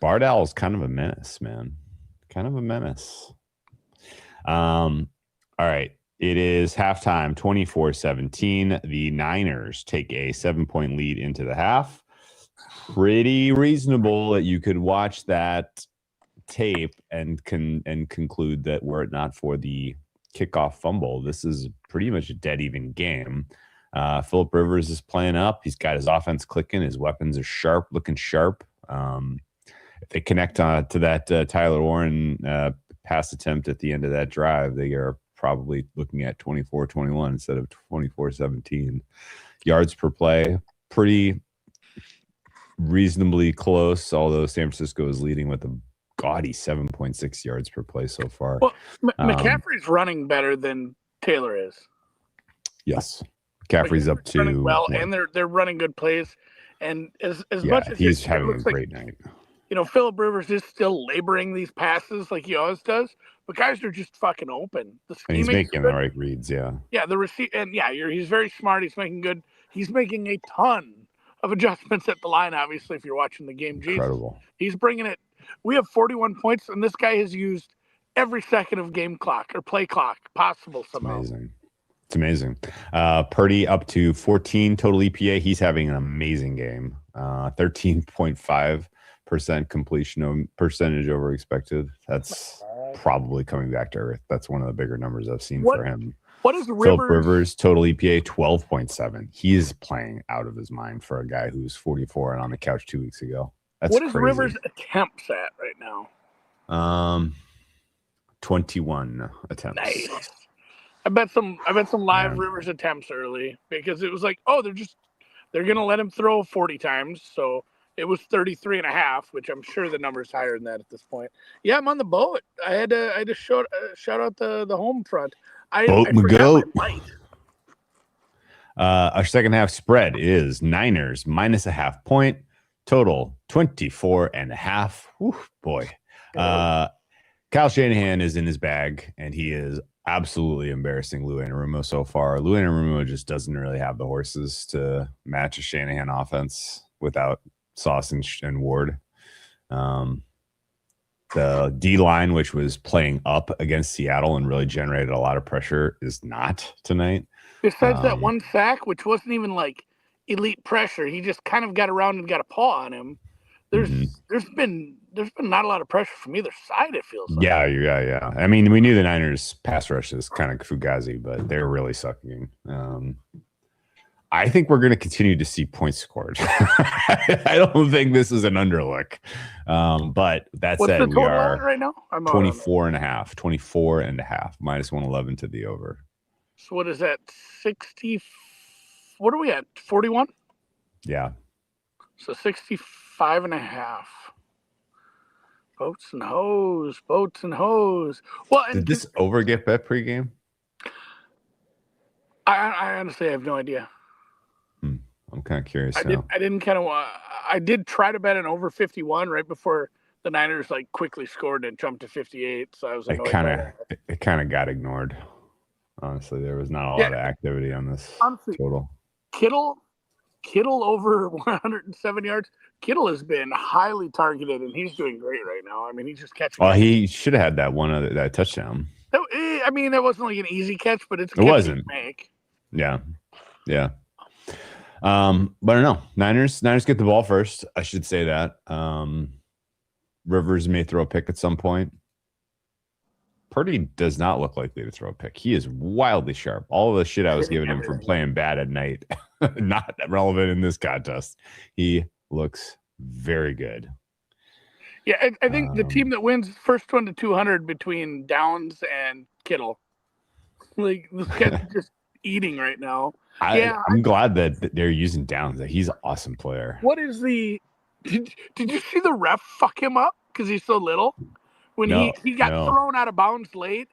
Bardow's kind of a menace, man. Kind of a menace. All right. It is halftime, 24-17. The Niners take a 7-point lead into the half. Pretty reasonable that you could watch that tape and conclude that were it not for the kickoff fumble, this is pretty much a dead even game. Phillip Rivers is playing up. He's got his offense clicking. His weapons are sharp, looking sharp. If they connect to that Tyler Warren pass attempt at the end of that drive, they are probably looking at 24-21 instead of 24-17. Yards per play, pretty reasonably close, although San Francisco is leading with a gaudy 7.6 yards per play so far. Well, McCaffrey's running better than Taylor is. Yes. McCaffrey's up to running well, and they're running good plays. And as much as he's having a great night. You know, Phillip Rivers is still laboring these passes like he always does, but guys are just fucking open. And he's making the right reads, yeah. Yeah, he's very smart. He's making a ton of adjustments at the line, obviously, if you're watching the game. Incredible. He's bringing it. We have 41 points, and this guy has used every second of game clock or play clock possible somehow. It's amazing. Purdy up to 14 total EPA. He's having an amazing game. 13.5% completion percentage over expected. That's probably coming back to earth. That's one of the bigger numbers I've seen for him. What is Phillip Rivers total EPA 12.7? He is playing out of his mind for a guy who's 44 and on the couch 2 weeks ago. That's what is crazy. Rivers' attempts at right now? 21 attempts. Nice. I bet some live Rivers attempts early because it was like, they're gonna let him throw 40 times, so it was 33.5, which I'm sure the number's higher than that at this point. Yeah, I'm on the boat. I had to shout out the home front. I goat. Our second half spread is Niners minus a half point. Total 24.5. Whew, boy. Kyle Shanahan is in his bag, and he is absolutely embarrassing Lou Anarumo so far. Lou Anarumo just doesn't really have the horses to match a Shanahan offense without Sauce and Ward. The D-line, which was playing up against Seattle and really generated a lot of pressure, is not tonight. Besides that one sack, which wasn't even like elite pressure, he just kind of got around and got a paw on him. There's been not a lot of pressure from either side, it feels like. Yeah. I mean, we knew the Niners pass rush is kind of fugazi, but they're really sucking. I think we're going to continue to see points scored. I don't think this is an underlook. But that What's said, the we are right now? 24.5, minus 111 to the over. So what is that? 60? What are we at? 41? Yeah. So 65.5. Boats and hose. Well, did this over get bet pregame? I honestly have no idea. I'm kind of curious. I did try to bet an over 51 right before the Niners quickly scored and jumped to 58. So I was like, it kind of got ignored. Honestly, there was not a lot of activity on this total. Kittle over 107 yards. Kittle has been highly targeted, and he's doing great right now. I mean, he's just catching. Well, he should have had that touchdown. I mean, that wasn't like an easy catch, but it wasn't. Make. Yeah. But I don't know. Niners get the ball first. I should say that. Rivers may throw a pick at some point. Purdy does not look likely to throw a pick. He is wildly sharp. All of the shit I was giving him from playing bad at night, not relevant in this contest. He looks very good. Yeah, I think the team that wins first one to 200 between Downs and Kittle. This guy's just eating right now. I'm glad that they're using Downs. He's an awesome player. What is the? Did you see the ref fuck him up because he's so little? When he got thrown out of bounds late,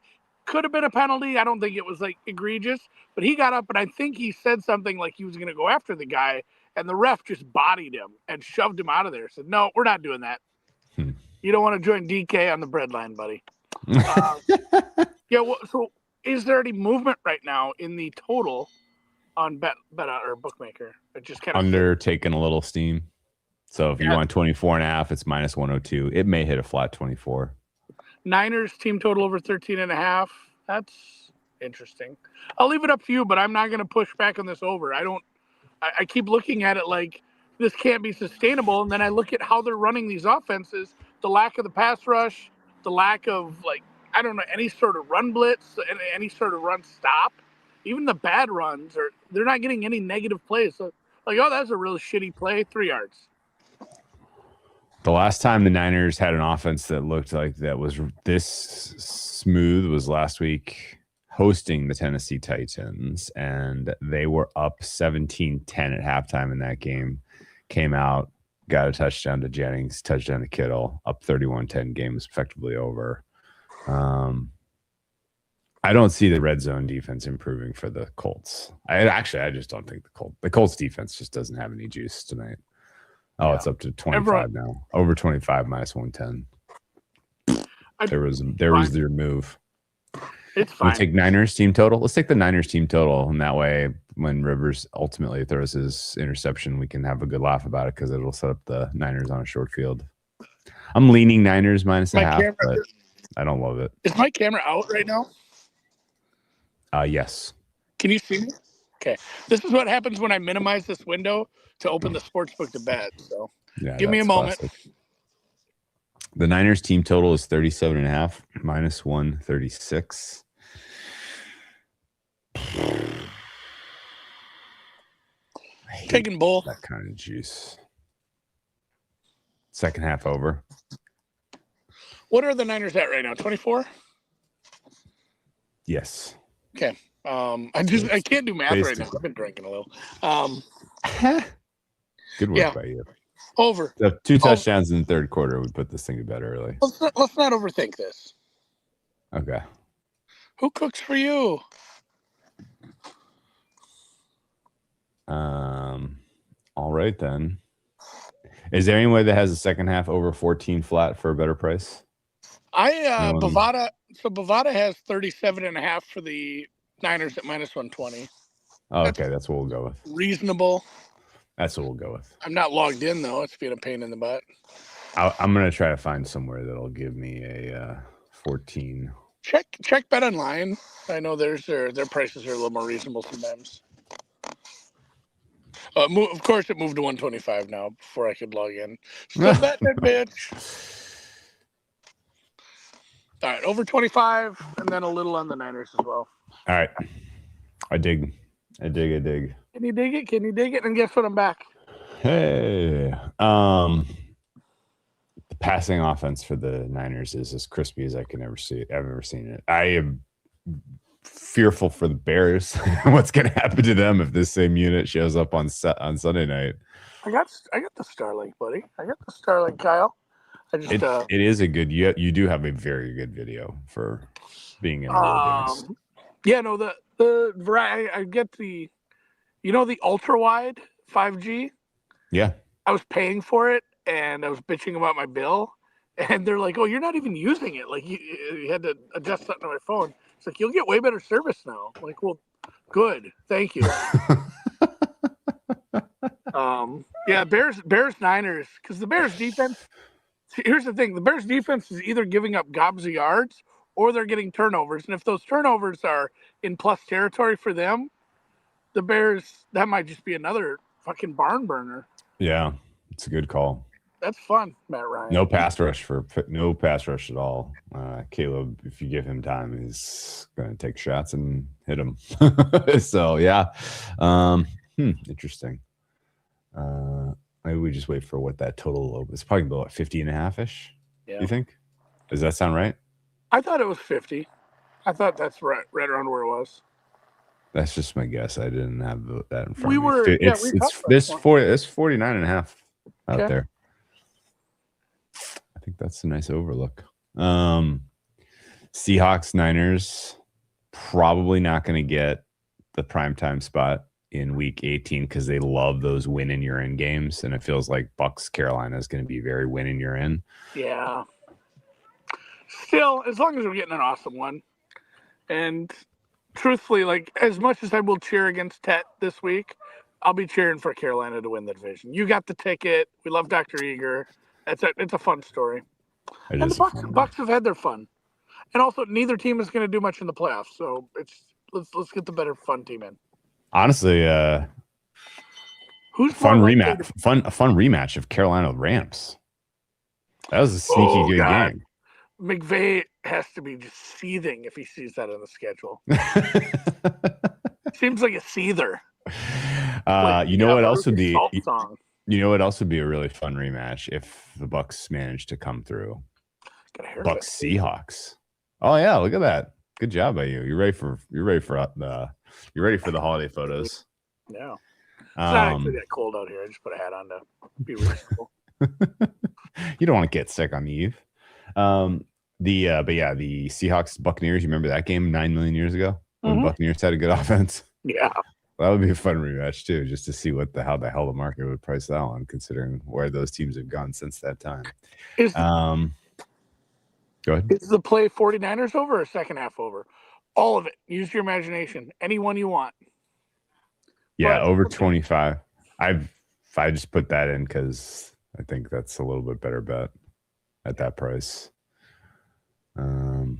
could have been a penalty. I don't think it was egregious, but he got up and I think he said something like he was going to go after the guy, and the ref just bodied him and shoved him out of there. Said, "No, we're not doing that. You don't want to join DK on the breadline, buddy." So is there any movement right now in the total on bet or bookmaker? It just kind of under taking a little steam. So if you want 24.5, it's minus 102. It may hit a flat 24. Niners team total over 13.5. That's interesting. I'll leave it up to you, but I'm not going to push back on this over. I keep looking at it like this can't be sustainable. And then I look at how they're running these offenses, the lack of the pass rush, the lack of any sort of run blitz, any sort of run stop, even the bad runs, or they're not getting any negative plays. So that's a real shitty play, 3 yards. The last time the Niners had an offense that looked like that was this smooth was last week hosting the Tennessee Titans, and they were up 17-10 at halftime in that game. Came out, got a touchdown to Jennings, touchdown to Kittle, up 31-10, game was effectively over. I don't see the red zone defense improving for the Colts. I just don't think the Colts defense just doesn't have any juice tonight. Oh, yeah. It's up to 25 now. Over 25 minus 110. There was your move. It's fine. We'll take Niners team total. Let's take the Niners team total, and that way, when Rivers ultimately throws his interception, we can have a good laugh about it because it'll set up the Niners on a short field. I'm leaning Niners minus a half, but I don't love it. Is my camera out right now? Yes. Can you see me? Okay. This is what happens when I minimize this window to open the sportsbook to bet. So give me a moment. Classic. The Niners team total is 37.5 minus 136. Taking bull. That kind of juice. Second half over. What are the Niners at right now? 24? Yes. Okay. I can't do math right now. I've been drinking a little. Good work by you. Over. The 2 touchdowns in the third quarter would put this thing to bed early. Let's not overthink this. Okay. Who cooks for you? All right then. Is there any way that has a second half over 14 flat for a better price? Bovada has 37.5 for the Niners at minus 120. Oh, okay, that's what we'll go with. Reasonable. That's what we'll go with. I'm not logged in though. It's being a pain in the butt. I'm gonna try to find somewhere that'll give me a 14. Check Bet Online. I know their prices are a little more reasonable sometimes. Of course, it moved to 125 now before I could log in. Still betting it, bitch. All right, over 25, and then a little on the Niners as well. All right, I dig. Can you dig it? Can you dig it? And guess what? I'm back. Hey, the passing offense for the Niners is as crispy as I can ever see it. I've ever seen it. I am fearful for the Bears. What's going to happen to them if this same unit shows up on Sunday night? I got the Starlink, buddy. I got the Starlink, Kyle. It is a good. You do have a very good video for being in wilderness. Yeah, no, the I get the, the ultra wide 5G. Yeah, I was paying for it, and I was bitching about my bill, and they're like, "Oh, you're not even using it. Like you had to adjust something on my phone." It's like, you'll get way better service now. I'm like, well, good, thank you. Yeah, Bears Niners, because the Bears defense. Here's the thing: the Bears defense is either giving up gobs of yards or they're getting turnovers, and if those turnovers are in plus territory for them, the Bears, that might just be another fucking barn burner. Yeah, it's a good call. That's fun, Matt Ryan. No pass rush at all. Caleb, if you give him time, he's going to take shots and hit him. So yeah, interesting. Maybe we just wait for what that total is. Probably about 50.5 ish. Yeah. You think? Does that sound right? I thought it was 50. I thought that's right around where it was. That's just my guess. I didn't have that in front of me. It's 49.5 out there. I think that's a nice overlook. Seahawks, Niners, probably not going to get the primetime spot in week 18 because they love those win in your in games, and it feels like Bucks Carolina is going to be very win in your in. Yeah. Still, as long as we're getting an awesome one, and truthfully, like as much as I will cheer against Tet this week, I'll be cheering for Carolina to win the division. You got the ticket. We love Dr. Eager. It's a fun story. And the Bucks have had their fun. And also, neither team is going to do much in the playoffs. So let's get the better fun team in. Honestly, who's a fun rematch of Carolina Rams. That was a sneaky good game. McVay has to be just seething if he sees that on the schedule. Seems like a seether. You know what else would be? You know what else would be a really fun rematch if the Bucks managed to come through? Bucks Seahawks. Oh yeah, look at that. Good job by you. You're ready for the holiday photos. Yeah. It's not actually that cold out here. I just put a hat on to be reasonable. You don't want to get sick on the eve. The Seahawks Buccaneers. You remember that game 9 million years ago when the Buccaneers had a good offense? Yeah, that would be a fun rematch too, just to see how the hell the market would price that one, considering where those teams have gone since that time. Go ahead. Is the play 49ers over or second half over? All of it. Use your imagination. Any one you want. Yeah, over 25. I just put that in because I think that's a little bit better bet at that price. You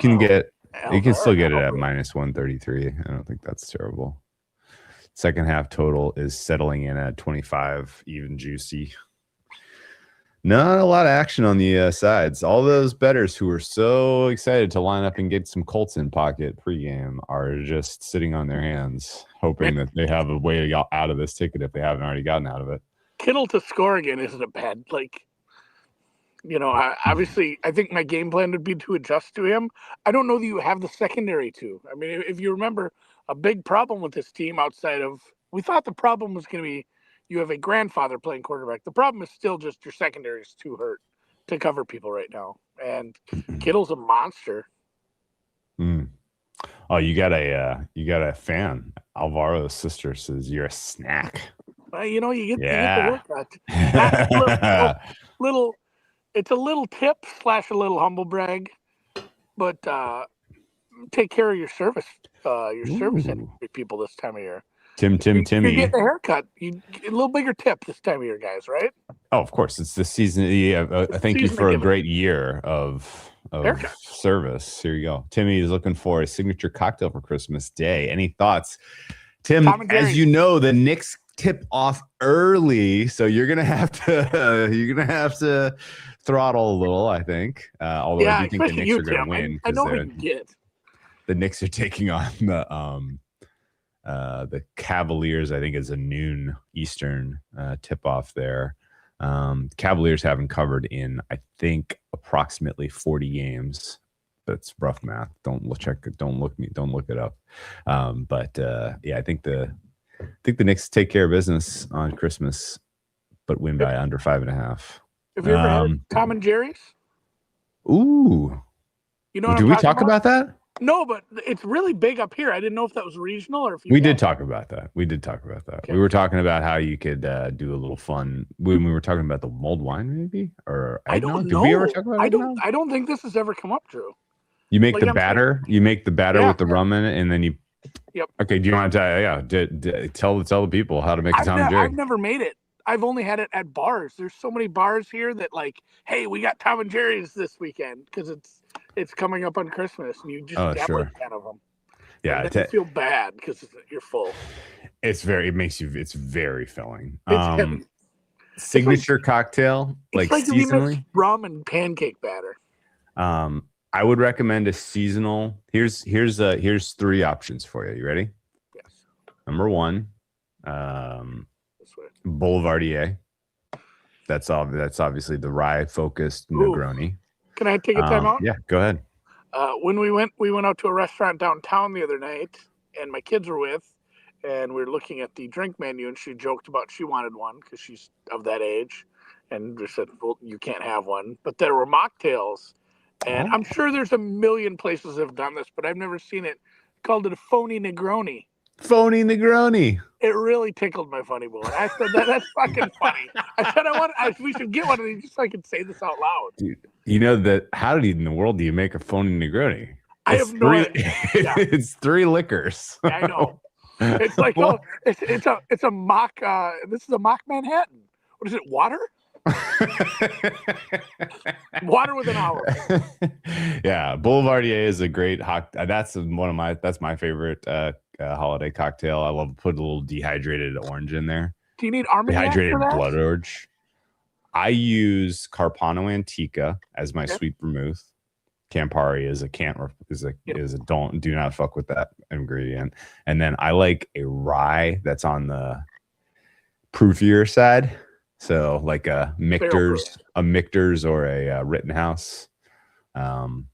can still get it at minus 133. I don't think that's terrible. Second half total is settling in at 25, even juicy. Not a lot of action on the sides. All those bettors who are so excited to line up and get some Colts in pocket pregame are just sitting on their hands, hoping that they have a way to get out of this ticket if they haven't already gotten out of it. Kittle to score again isn't a bad, obviously, I think my game plan would be to adjust to him. I don't know that you have the secondary to. I mean, if you remember, a big problem with this team outside of, we thought the problem was going to be you have a grandfather playing quarterback. The problem is still just your secondary is too hurt to cover people right now. And Kittle's a monster. Oh, you got a fan. Alvaro's sister says you're a snack. You get the workout. It's a little tip / a little humble brag, but take care of your service people this time of year. Timmy. You're getting a haircut. You get a little bigger tip this time of year, guys, right? Oh, of course. It's the season. Yeah, thank you for a great year of service. Here you go. Timmy is looking for a signature cocktail for Christmas Day. Any thoughts? Tim, as you know, the Knicks tip off early, so you're gonna have to throttle a little, I think. Although I do think the Knicks are gonna win. I know we can get. The Knicks are taking on the Cavaliers. I think is a noon Eastern tip off there. Cavaliers haven't covered in, I think, approximately 40 games. That's rough math. Don't look it up. I think the Knicks take care of business on Christmas, but win by under 5.5. Have you ever had Tom and Jerry's? Ooh. Do we talk about that? No, but it's really big up here. I didn't know if that was regional or if we did talk about that. Okay. We were talking about how you could do a little fun when we were talking about the mulled wine, maybe, or I don't know. Did we ever talk about it? I don't think this has ever come up, Drew. You make the batter. You make the batter with the rum in it, and then you. Yep. Okay. Do you want to tell the people how to make a Tom and Jerry? I've never made it. I've only had it at bars. There's so many bars here that hey, we got Tom and Jerry's this weekend because it's coming up on Christmas, and you just have 10 of them. Yeah, I feel bad because you're full. It's very filling. Signature cocktail, it's like seasonally rum and pancake batter. I would recommend a seasonal. Here's 3 options for you. You ready? Yes. Number 1, Boulevardier. That's obviously the rye focused Negroni. Can I take a time out? Yeah, go ahead. When we went out to a restaurant downtown the other night, and my kids were with, and we were looking at the drink menu, and she joked about she wanted one because she's of that age, and we said, well, you can't have one. But there were mocktails, and I'm sure there's a million places that have done this, but I've never seen it. Called it a phony Negroni. Phony Negroni. It really tickled my funny bone. I said that's fucking funny. I said we should get one of these just so I can say this out loud. Dude, you know that? How in the world do you make a phony Negroni? I have no idea. It's 3 liquors. I know. It's like it's a mock. This is a mock Manhattan. What is it? Water? Water with an olive. Yeah, Boulevardier is a great hot. That's my favorite holiday cocktail. I love to put a little dehydrated orange in there. Do you need Armagnac for Dehydrated that? blood orange. I use Carpano Antica as my sweet vermouth. Campari is a do not fuck with that ingredient. And then I like a rye that's on the proofier side. So like a Michter's or a Rittenhouse,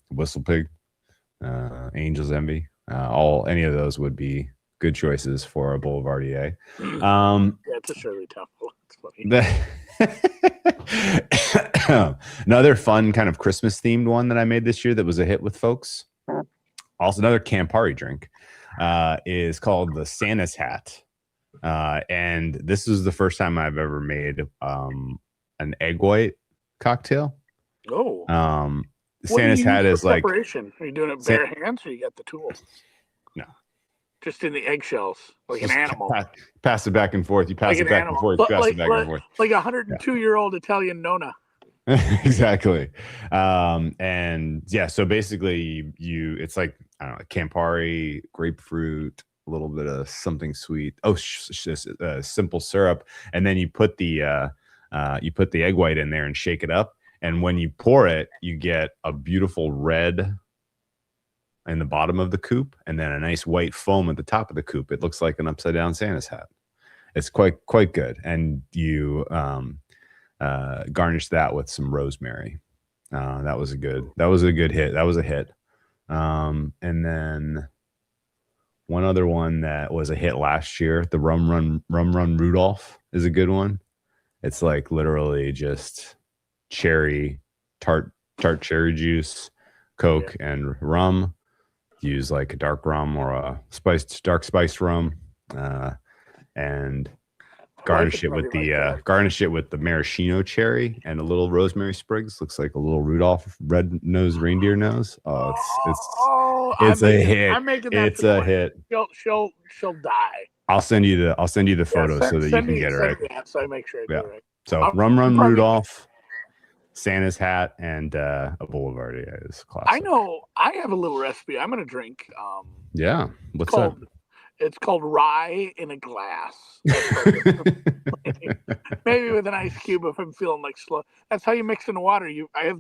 Whistle Pig, Angel's Envy. Any of those would be good choices for a Boulevardier. Yeah, it's a Shirley Temple. It's funny. Another fun kind of Christmas themed one that I made this year that was a hit with folks. Also, another Campari drink is called the Santa's Hat. And this is the first time I've ever made an egg white cocktail. Oh. Santa's Hat is like preparation. Are you doing it bare hands or you got the tools? No. Just in the eggshells, like an animal. Pass it back and forth. You pass it back and forth. You pass it back and forth. Like a 102-year-old Italian Nonna. Exactly. And yeah, so basically it's like, I don't know, Campari, grapefruit, a little bit of something sweet. Simple syrup. And then you put the egg white in there and shake it up. And when you pour it, you get a beautiful red in the bottom of the coupe and then a nice white foam at the top of the coupe. It looks like an upside down Santa's hat. It's quite good. And you garnish that with some rosemary. That was a good hit. That was a hit. And then one other one that was a hit last year, the Rum Run Rudolph is a good one. It's like literally just tart cherry juice, Coke, and rum. Use like a dark rum or a dark spiced rum, and garnish it with the maraschino cherry and a little rosemary sprigs. Looks like a little Rudolph red-nosed reindeer nose. It's a hit. I'm making that. It's a hit. She'll die. I'll send you the photo so that you can get it right. So I make sure I do it right. So Rum Run Rudolph, Santa's Hat, and a Boulevardier is classic. I know. I have a little recipe. I'm gonna drink. Yeah. What's that? It's called rye in a glass. Maybe with an ice cube if I'm feeling like slow. That's how you mix in water. I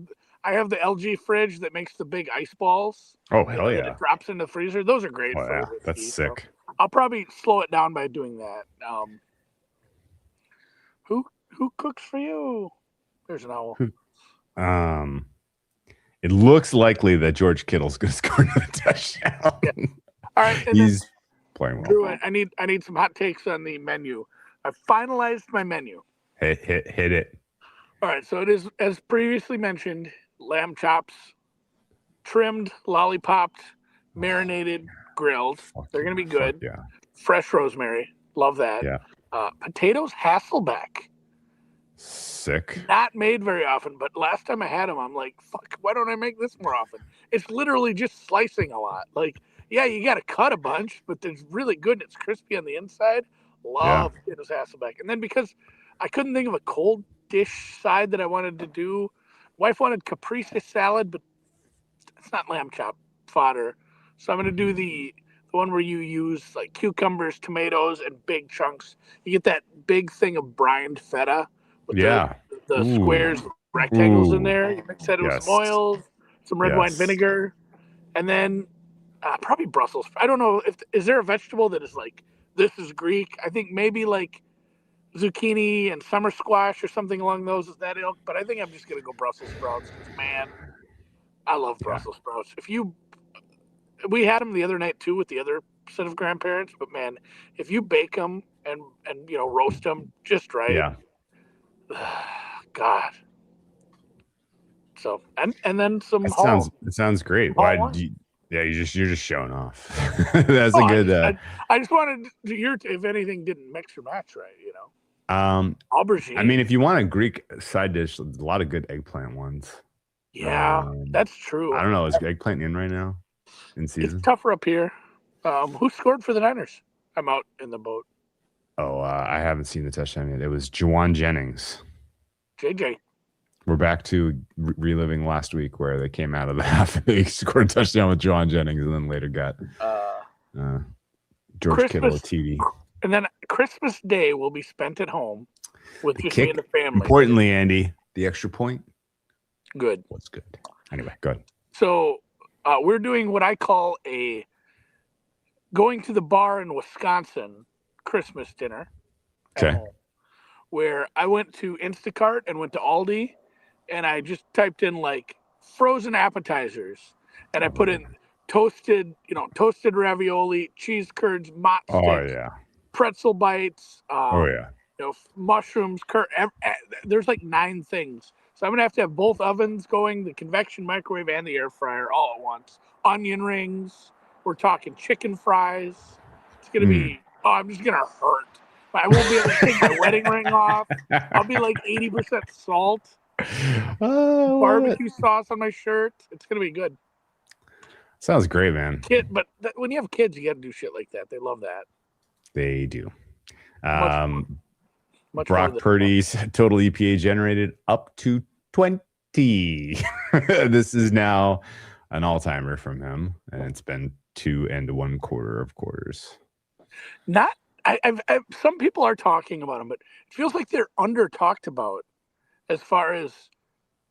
have the LG fridge that makes the big ice balls. Oh hell yeah! It drops in the freezer. Those are great. Oh, yeah. That's sick. So I'll probably slow it down by doing that. Who cooks for you? There's an owl. It looks likely that George Kittle's going to score another touchdown. Yeah. All right, he's playing well. Drew, I need some hot takes on the menu. I finalized my menu. Hit it. All right, so it is, as previously mentioned, lamb chops, trimmed, lollipopped, marinated, grilled. They're going to be good. Yeah. Fresh rosemary. Love that. Yeah. Potatoes Hasselback. Sick. Not made very often, but last time I had them, I'm like, fuck, why don't I make this more often? It's literally just slicing a lot. Like, yeah, you got to cut a bunch, but it's really good and it's crispy on the inside. Love potatoes Hasselback. And then because I couldn't think of a cold dish side that I wanted to do, wife wanted caprese salad, but it's not lamb chop fodder. So I'm going to do the one where you use like cucumbers, tomatoes, and big chunks. You get that big thing of brined feta. With the squares, rectangles in there. You mix that with some oils, some red wine vinegar, and then probably Brussels. I don't know is there a vegetable that is like this is Greek. I think maybe like zucchini and summer squash or something along those is that ilk. But I think I'm just gonna go Brussels sprouts because man, I love Brussels sprouts. We had them the other night too with the other set of grandparents. But man, if you bake them and roast them just right. Yeah. God. So and then some. It sounds great. Why? You're just showing off. That's a good. I just wanted to hear if anything didn't mix or match right. Aubergine. I mean, if you want a Greek side dish, there's a lot of good eggplant ones. Yeah, that's true. I don't know. Is eggplant in right now in season? It's tougher up here. Who scored for the Niners? I'm out in the boat. Oh, I haven't seen the touchdown yet. It was Juwan Jennings. JJ. We're back to reliving last week where they came out of the half and they scored a touchdown with Juwan Jennings and then later got George Kittle a TD. And then Christmas Day will be spent at home with just me and the family. Importantly, Andy, the extra point. Good. What's good? Anyway, good. So we're doing what I call a going to the bar in Wisconsin Christmas dinner. Okay. Where I went to Instacart and went to Aldi, and I just typed in like frozen appetizers, and I put in toasted ravioli, cheese curds, mott sticks, pretzel bites, mushrooms, there's like 9 things. So I'm gonna have to have both ovens going, the convection microwave and the air fryer all at once. Onion rings. We're talking chicken fries. It's gonna be. Oh, I'm just gonna hurt. I won't be able to take my wedding ring off. I'll be like 80% salt. Barbecue sauce on my shirt. It's gonna be good. Sounds great, man. But when you have kids, you got to do shit like that. They love that. They do. Much Brock Purdy's total EPA generated up to 20. This is now an all-timer from him, and it's been 2 1/4 quarters. Some people are talking about him, but it feels like they're under talked about as far as,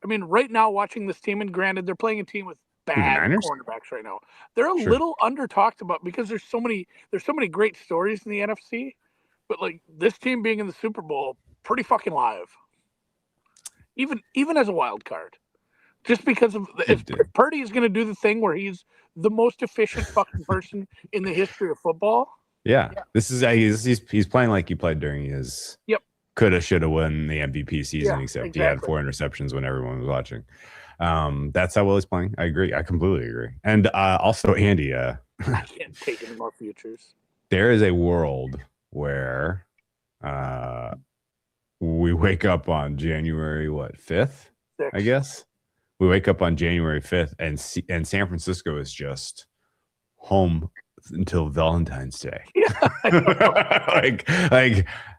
I mean, right now watching this team, and granted, they're playing a team with bad cornerbacks right now. They're a little under talked about because there's so many great stories in the NFC, but like this team being in the Super Bowl, pretty fucking live. Even as a wild card, just because of if Purdy is going to do the thing where he's the most efficient fucking person in the history of football. Yeah. This is he's playing like he played during his coulda shoulda won the MVP season, except he had 4 interceptions when everyone was watching. That's how well he's playing. I agree. I completely agree. And also, Andy, I can't take any more futures. There is a world where we wake up on January 5th, 6th. I guess. We wake up on January 5th and San Francisco is just home until Valentine's Day. like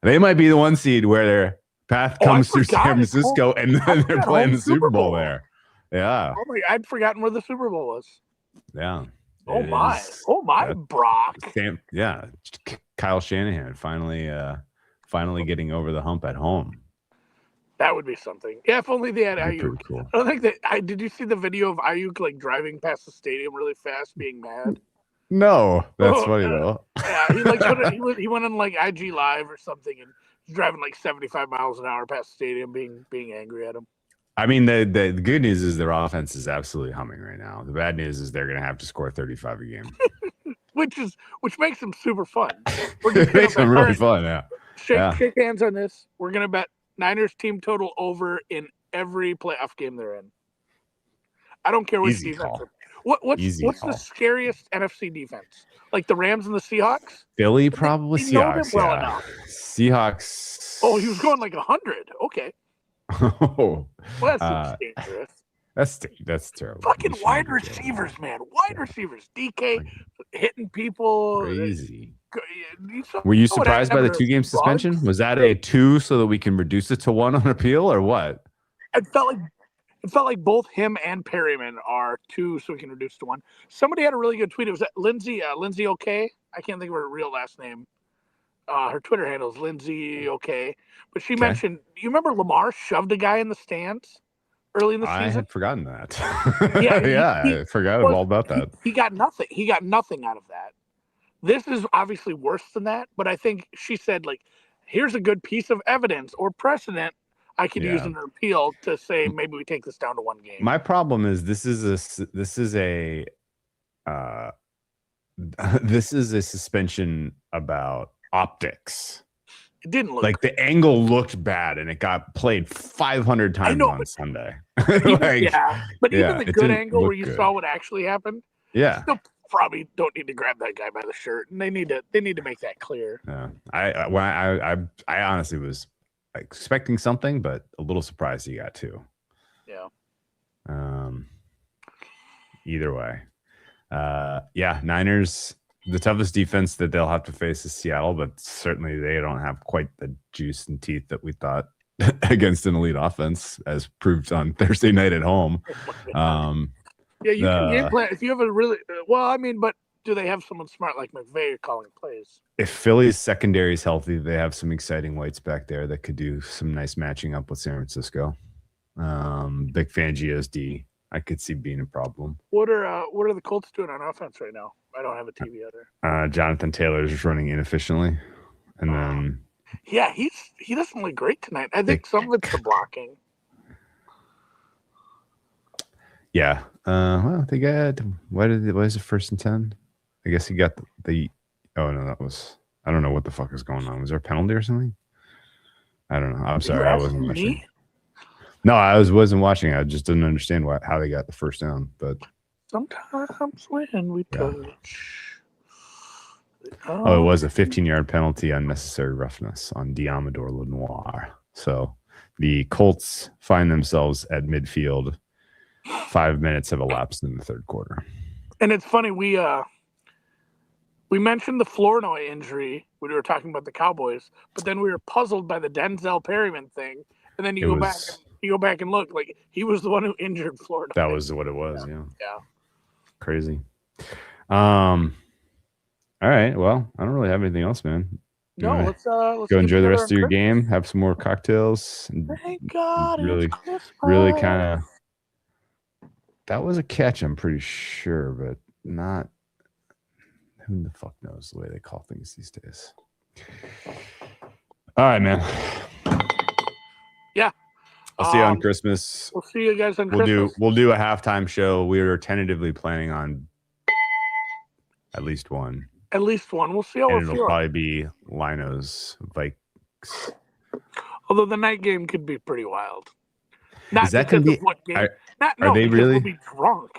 they might be the 1 seed where their path comes through San Francisco and then they're playing the Super Bowl there. Yeah. Oh my! I'd forgotten where the Super Bowl was. Yeah. Oh my, Brock. Kyle Shanahan finally getting over the hump at home. That would be something. Yeah, if only they had Ayuk. Cool. I don't think that. Did you see the video of Ayuk like driving past the stadium really fast, being mad? No, that's funny though. Yeah, he went on like IG Live or something and he's driving like 75 miles an hour past the stadium, being angry at him. I mean, the good news is their offense is absolutely humming right now. The bad news is they're going to have to score 35 a game, which makes them super fun. It makes them really fun. Yeah. Shake hands on this. We're going to bet Niners team total over in every playoff game they're in. I don't care which defense. What's the scariest NFC defense? Like the Rams and the Seahawks? Philly, probably Seahawks. Well enough. Seahawks. Oh, he was going like 100. Okay. Oh, well, that's dangerous. That's terrible. Fucking wide receivers, man. Wide receivers. DK hitting people. Crazy. Were you surprised by the 2-game suspension? Was that a 2 so that we can reduce it to 1 on appeal, or what? It felt like both him and Perryman are 2, so we can reduce to 1. Somebody had a really good tweet. It was Lindsay OK. I can't think of her real last name. Her Twitter handle is Lindsay OK. But she mentioned, you remember Lamar shoved a guy in the stands early in the season? I had forgotten that. I forgot all about that. He got nothing. He got nothing out of that. This is obviously worse than that, but I think she said, like, here's a good piece of evidence or precedent I could use in an appeal to say maybe we take this down to 1 game. My problem is this is a suspension about optics. It didn't look like great. The angle looked bad and it got played 500 times on Sunday. But even the good angle where you saw what actually happened. Yeah. Still probably don't need to grab that guy by the shirt, and they need to make that clear. Yeah. I honestly was expecting something, but a little surprised he got 2. Yeah. Either way. Niners The toughest defense that they'll have to face is Seattle, but certainly they don't have quite the juice and teeth that we thought against an elite offense, as proved on Thursday night at home. Yeah, you can game plan if you have a really well. I mean, but do they have someone smart like McVay calling plays? If Philly's secondary is healthy, they have some exciting whites back there that could do some nice matching up with San Francisco. Big Fangio's D, I could see being a problem. What are the Colts doing on offense right now? I don't have a TV other. Jonathan Taylor's running inefficiently, and then yeah, he doesn't look great tonight. I think some of it's the blocking. Yeah. Well, they got what is it, 1st and 10? I guess he got the oh no, that was I don't know what the fuck is going on. Was there a penalty or something? I don't know. I'm sorry, I wasn't watching. No, I wasn't watching. I just didn't understand how they got the first down. But sometimes when we touch. Oh, it was a 15-yard penalty, unnecessary roughness on Diamador Lenoir. So the Colts find themselves at midfield. 5 minutes have elapsed in the third quarter. And it's funny, we mentioned the Flournoy injury when we were talking about the Cowboys, but then we were puzzled by the Denzel Perryman thing. And then you go back and look, like he was the one who injured Flournoy. That was what it was, yeah. Crazy. All right. Well, I don't really have anything else, man. No, let's go enjoy the rest of your game. Have some more cocktails. Thank God. Really kind of. That was a catch, I'm pretty sure, but not. Who the fuck knows the way they call things these days? All right, man. Yeah. I'll see you on Christmas. We'll see you guys on Christmas. We'll do a halftime show. We are tentatively planning on at least one. At least one. We'll see how we're feeling. It'll probably be Linos Vikes. Although the night game could be pretty wild. Not is that going to be? Are they really? We'll be drunk.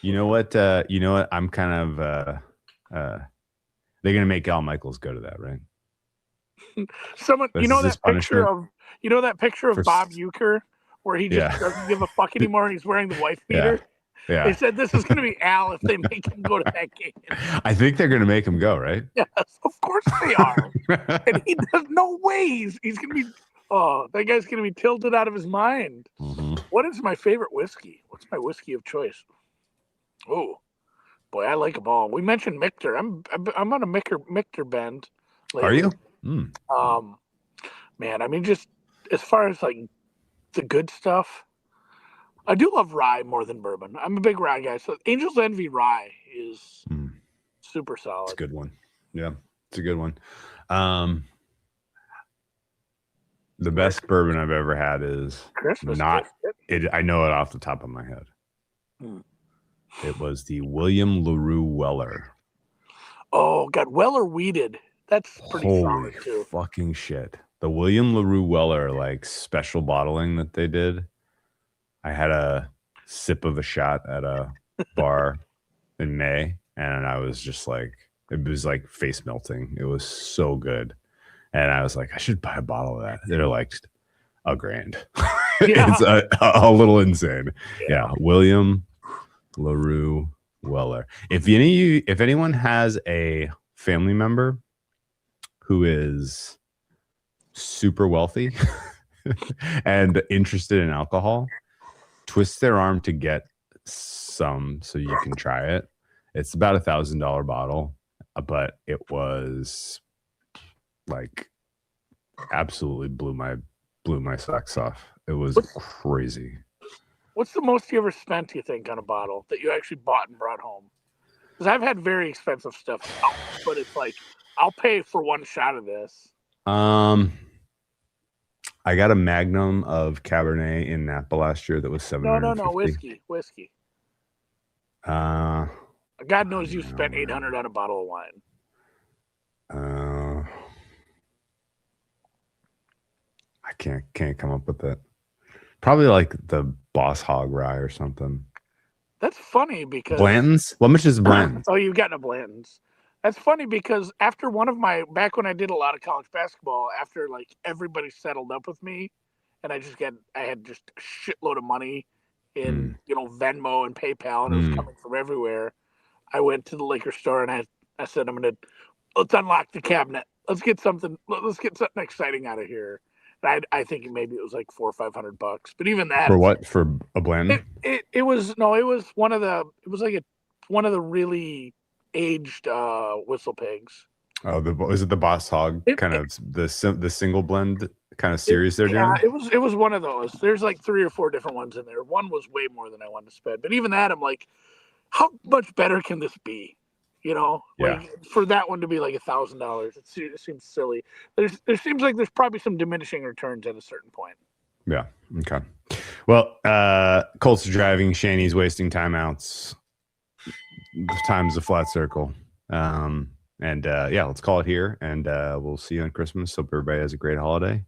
You know what? I'm kind of. They're going to make Al Michaels go to that, right? Someone, that picture of Bob Uecker where he just doesn't give a fuck anymore and he's wearing the wife beater. Yeah. They said this is going to be Al if they make him go to that game. I think they're going to make him go, right? Yes, of course they are. And he does no way. He's going to be. Oh, that guy's going to be tilted out of his mind. Mm-hmm. What is my favorite whiskey? What's my whiskey of choice? Oh, boy, I like them all. We mentioned Michter. I'm on a Michter bend. Lately. Are you? Man, I mean, just as far as like the good stuff, I do love rye more than bourbon. I'm a big rye guy. So Angel's Envy rye is super solid. It's a good one. Yeah, it's a good one. The best bourbon I've ever had is Christmas. I know it off the top of my head. It was the William LaRue Weller. Oh, God. Weller weeded. That's pretty solid, too. Holy fucking shit. The William LaRue Weller, like, special bottling that they did. I had a sip of a shot at a bar in May, and I was just like, it was like face melting. It was so good. And I was like, I should buy a bottle of that. They're like $1,000. It's a little insane. Yeah. William LaRue Weller. If anyone has a family member who is super wealthy and interested in alcohol, twist their arm to get some so you can try it. It's about $1,000 bottle, but it was like absolutely blew my socks off. It was crazy. What's the most you ever spent, you think, on a bottle that you actually bought and brought home? Because I've had very expensive stuff, but it's like I'll pay for one shot of this. I got a Magnum of Cabernet in Napa last year that was $750. No, whiskey. God knows you spent $800 on a bottle of wine. I can't come up with that. Probably like the Boss Hog Rye or something. That's funny because Blanton's. How much is Blanton's? Oh, you've gotten a Blanton's. That's funny because after back when I did a lot of college basketball, after like everybody settled up with me, and I had just a shitload of money in Venmo and PayPal, and it was coming from everywhere. I went to the liquor store and I I said, let's unlock the cabinet. Let's get something exciting out of here. I think maybe it was like $400 or $500, but even that for what? For a Blanton? It was one of the really aged whistle pigs. Oh, is it the Boss Hog the single blend kind of series they're doing? It was one of those. There's like 3 or 4 different ones in there. One was way more than I wanted to spend, but even that, I'm like, how much better can this be? Like for that one to be like $1,000, it seems silly. There seems like there's probably some diminishing returns at a certain point. Yeah. Okay. Well, Colts are driving. Shaney's wasting timeouts. Time's a flat circle. And let's call it here. And we'll see you on Christmas. Hope everybody has a great holiday,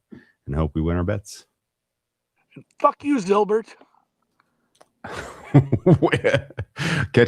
and hope we win our bets. And fuck you, Zilbert. Catch